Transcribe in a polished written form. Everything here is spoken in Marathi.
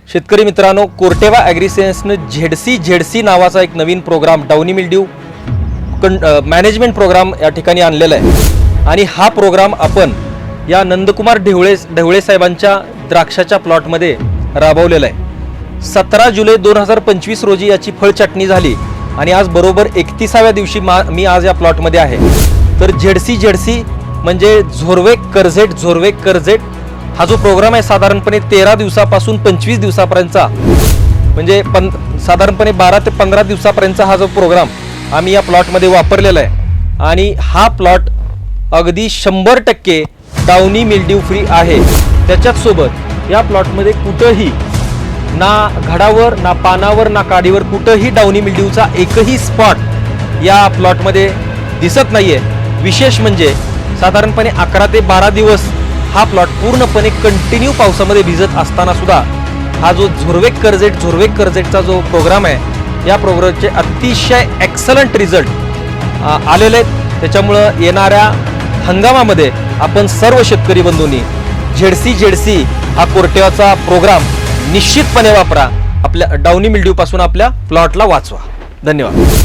शेतकरी मित्रांनो, कोर्टेवा ॲग्रिसायन्सनं झेडसी नावाचा एक नवीन programme downy mildew management programme या ठिकाणी आणलेला आहे आणि हा प्रोग्राम आपण या नंदकुमार ढवळे साहेबांच्या द्राक्षाच्या प्लॉटमध्ये राबवलेला आहे। 17 जुलै 2025 रोजी याची फळछाटणी झाली आणि आज बरोबर 31व्या दिवशी मी आज या प्लॉटमध्ये आहे। तर झेडसी म्हणजे झोरवे कर्जेट हा जो प्रोग्राम आहे साधारणपणे 13 दिवसापासून 25 दिवसापर्यंतचा म्हणजे साधारणपणे 12 ते 15 दिवसापर्यंतचा हा जो प्रोग्राम आम्ही या प्लॉटमध्ये वापरलेला आहे आणि हा प्लॉट अगदी 100% डाउनी मिल्ड्यू फ्री आहे। त्याच्याच सोबत या प्लॉटमध्ये कुठेही ना घडावर ना पानावर ना काडीवर कुठेही डाउनी मिल्ड्यूचा एकही स्पॉट या प्लॉटमध्ये दिसत नाहीये। विशेष म्हणजे साधारणपणे 11 ते 12 दिवस हा प्लॉट पूर्णपणे कंटिन्यू पावसामध्ये भिजत असताना सुद्धा हा जो झोरवे कर्जेटचा जो प्रोग्राम आहे या प्रोग्रामचे अतिशय एक्सलंट रिझल्ट आलेले आहेत। त्याच्यामुळं येणाऱ्या हंगामामध्ये आपण सर्व शेतकरी बंधूंनी झेडसी हा कोर्टेवाचा प्रोग्राम निश्चितपणे वापरा, आपल्या डाउनी मिल्ड्यू पासून आपल्या प्लॉटला वाचवा। धन्यवाद।